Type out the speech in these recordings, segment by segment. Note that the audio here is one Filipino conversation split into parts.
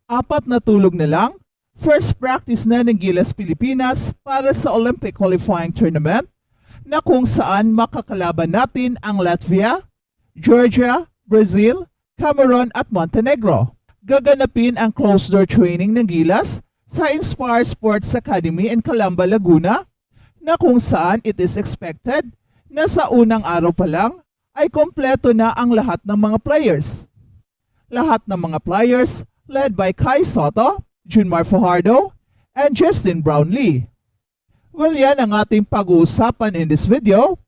4 na tulog na lang, first practice na ng Gilas Pilipinas para sa Olympic Qualifying Tournament na kung saan makakalaban natin ang Latvia, Georgia, Brazil, Cameroon at Montenegro. Gaganapin ang closed-door training ng Gilas sa Inspire Sports Academy in Calamba, Laguna na kung saan it is expected na sa unang araw pa lang ay kompleto na ang lahat ng mga players. Lahat ng mga players led by Kai Sotto, Junmar Fajardo, and Justin Brownlee. Well, yan ang ating pag-uusapan in this video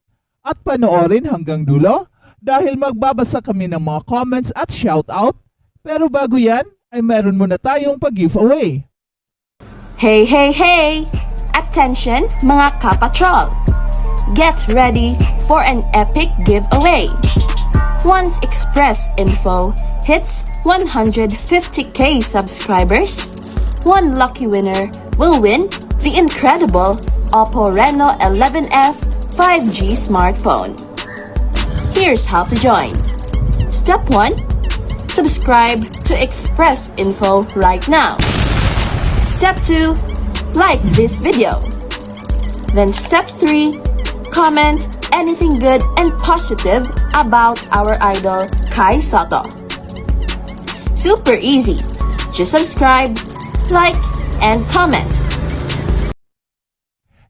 at panoorin hanggang dulo dahil magbabasa kami ng mga comments at shoutout. Pero bago yan ay meron muna tayong pag-giveaway. Hey, hey, hey! Attention mga kapatrol! Get ready for an epic giveaway! Once Express Info hits 150k subscribers, one lucky winner will win the incredible Oppo Reno 11F 5G smartphone. Here's how to join. Step 1. Subscribe to Express Info right now. Step 2. Like this video. Then step 3. Comment anything good and positive about our idol Kai Sotto. Super easy. Just subscribe, like, and comment.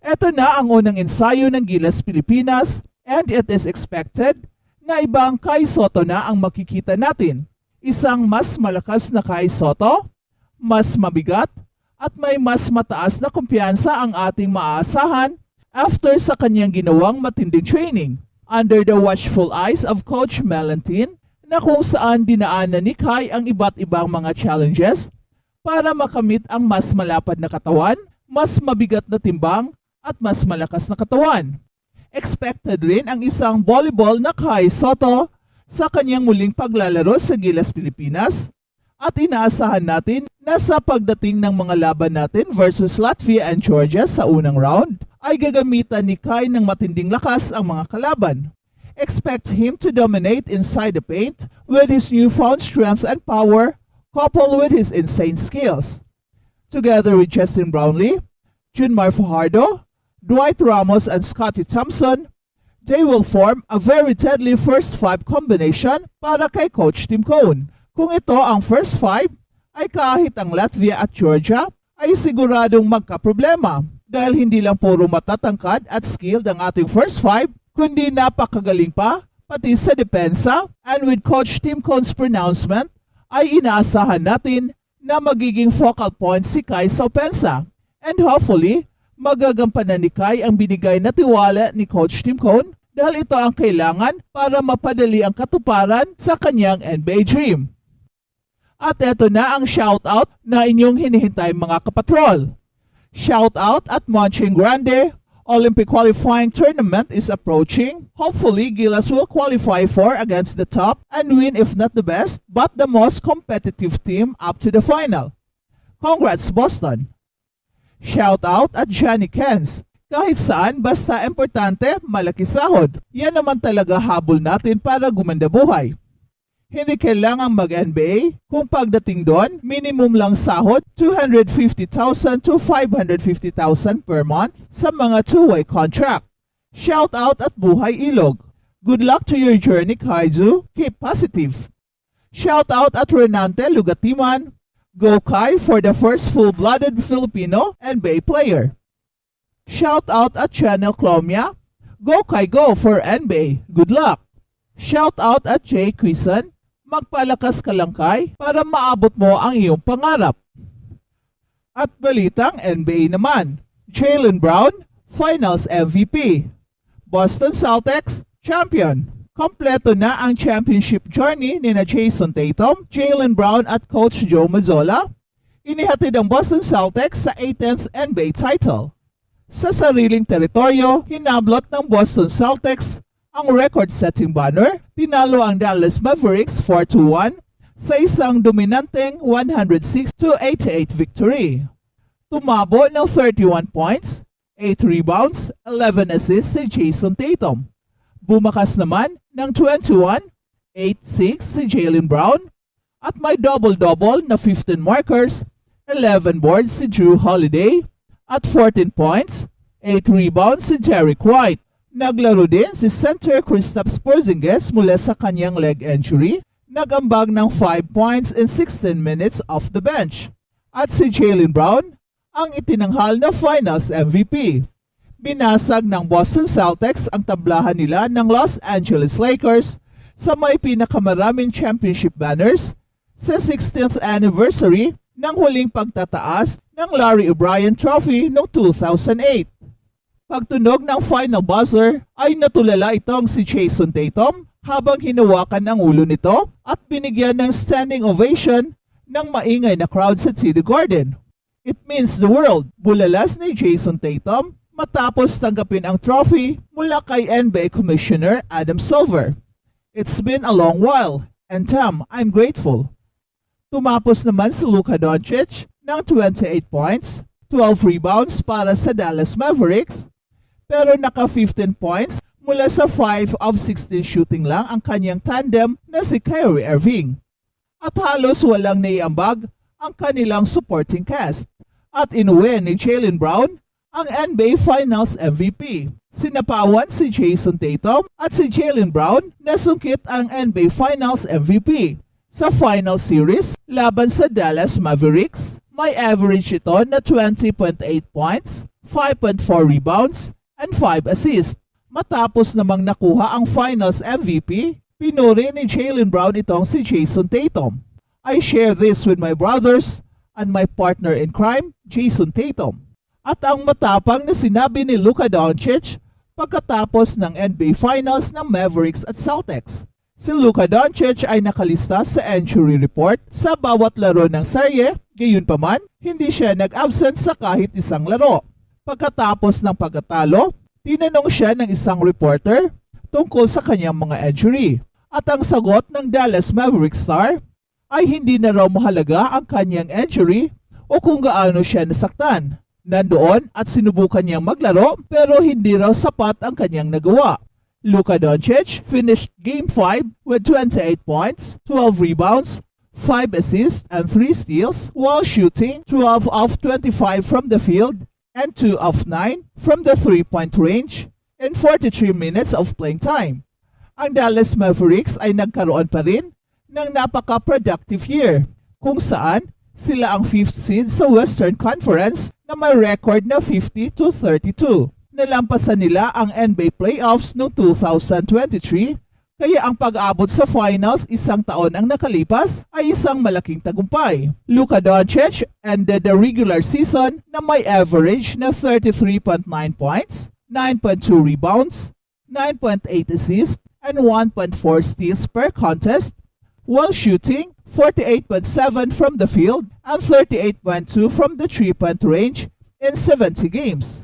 Ito na ang unang ensayo ng Gilas Pilipinas and it is expected na ibang Kai Sotto na ang makikita natin. Isang mas malakas na Kai Sotto, mas mabigat, at may mas mataas na kumpiyansa ang ating maaasahan after sa kanyang ginawang matinding training under the watchful eyes of Coach Melantin na kung saan dinaanan ni Kai ang iba't ibang mga challenges para makamit ang mas malapad na katawan, mas mabigat na timbang at mas malakas na katawan. Expected rin ang isang volleyball na Kai Sotto sa kanyang muling paglalaro sa Gilas Pilipinas at inaasahan natin na sa pagdating ng mga laban natin versus Latvia and Georgia sa unang round ay gagamitan ni Kai ng matinding lakas ang mga kalaban. Expect him to dominate inside the paint with his newfound strength and power coupled with his insane skills. Together with Justin Brownlee, Junmar Fajardo, Dwight Ramos and Scotty Thompson, they will form a very deadly first 5 combination para kay Coach Tim Cone. Kung ito ang first 5, ay kahit ang Latvia at Georgia ay siguradong magkaproblema dahil hindi lang puro matatangkad at skilled ang ating first 5, kundi napakagaling pa pati sa depensa, and with Coach Tim Cone's pronouncement ay inaasahan natin na magiging focal point si Kai sa opensa. And hopefully, magagampanan ni Kai ang binigay na tiwala ni Coach Tim Cone dahil ito ang kailangan para mapadali ang katuparan sa kanyang NBA dream. At eto na ang shoutout na inyong hinihintay mga kapatrol. Shoutout at Monching Grande, Olympic Qualifying Tournament is approaching. Hopefully, Gilas will qualify for against the top and win if not the best, but the most competitive team up to the final. Congrats Boston! Shoutout at Johnny Kens. Kahit saan, basta importante, malaki sahod. Yan naman talaga habol natin para gumanda buhay. Hindi kailangang mag-NBA. Kung pagdating doon, minimum lang sahod 250,000 to 550,000 per month sa mga two-way contract. Shoutout at Buhay Ilog. Good luck to your journey, Kaizu. Keep positive. Shoutout at Renante Lugatiman. Go Kai for the first full-blooded Filipino NBA player. Shoutout at Channel Clomia. Go Kai go for NBA. Good luck. Shoutout at Jay Quizan. Magpalakas ka lang Kai para maabot mo ang iyong pangarap. At balitang NBA naman. Jaylen Brown, Finals MVP. Boston Celtics, champion. Kompleto na ang championship journey ni na Jason Tatum, Jaylen Brown at Coach Joe Mazzola. Inihatid ang Boston Celtics sa 18th NBA title. Sa sariling teritoryo, hinablot ng Boston Celtics ang record-setting banner. Tinalo ang Dallas Mavericks 4-1 sa isang dominanteng 106-88 victory. Tumabo ng 31 points, 8 rebounds, 11 assists si Jason Tatum. Bumakas naman ng 21, 8-6 si Jaylen Brown At may double-double na 15 markers, 11 boards si Drew Holiday, at 14 points, 8 rebounds si Derek White. Naglaro din si center Kristaps Porzingis mula sa kanyang leg injury, nagambag ng 5 points in 16 minutes off the bench. At si Jaylen Brown, ang itinanghal na Finals MVP. Binasag ng Boston Celtics ang tablahan nila ng Los Angeles Lakers sa may pinakamaraming championship banners sa 16th anniversary ng huling pagtataas ng Larry O'Brien Trophy noong 2008. Pagtunog ng final buzzer ay natulala itong si Jason Tatum habang hinawakan ang ulo nito at binigyan ng standing ovation ng maingay na crowd sa TD Garden. It means the world, bulalas ni Jason Tatum matapos tanggapin ang trophy mula kay NBA Commissioner Adam Silver. It's been a long while, and Tam, I'm grateful. Tumapos naman si Luka Doncic ng 28 points, 12 rebounds para sa Dallas Mavericks, pero naka 15 points mula sa 5 of 16 shooting lang ang kanyang tandem na si Kyrie Irving. At halos walang naiambag ang kanilang supporting cast. At inuwi ni Jaylen Brown ang NBA Finals MVP. Sinapawan si Jason Tatum at si Jaylen Brown na sungkit ang NBA Finals MVP. Sa final series laban sa Dallas Mavericks, may average ito na 20.8 points, 5.4 rebounds, and 5 assists. Matapos namang nakuha ang Finals MVP, pinuri ni Jaylen Brown itong si Jason Tatum. I share this with my brothers and my partner in crime, Jason Tatum. At ang matapang na sinabi ni Luka Doncic pagkatapos ng NBA Finals ng Mavericks at Celtics. Si Luka Doncic ay nakalista sa injury report sa bawat laro ng serye, gayunpaman, hindi siya nag-absent sa kahit isang laro. Pagkatapos ng pagkatalo, tinanong siya ng isang reporter tungkol sa kanyang mga injury. At ang sagot ng Dallas Mavericks star ay hindi na raw mahalaga ang kanyang injury o kung gaano siya nasaktan. Nandoon at sinubukan niyang maglaro pero hindi raw sapat ang kanyang nagawa. Luka Doncic finished Game 5 with 28 points, 12 rebounds, 5 assists, and 3 steals while shooting 12 of 25 from the field and 2 of 9 from the 3-point range in 43 minutes of playing time. Ang Dallas Mavericks ay nagkaroon pa rin ng napaka-productive year kung saan sila ang 5th seed sa Western Conference na may record na 50-32. Nalampasan nila ang NBA playoffs noong 2023, kaya ang pag-abot sa finals isang taon ang nakalipas ay isang malaking tagumpay. Luka Doncic ended the regular season na may average na 33.9 points, 9.2 rebounds, 9.8 assists, and 1.4 steals per contest, while shooting 48.7 from the field and 38.2 from the 3-point range in 70 games.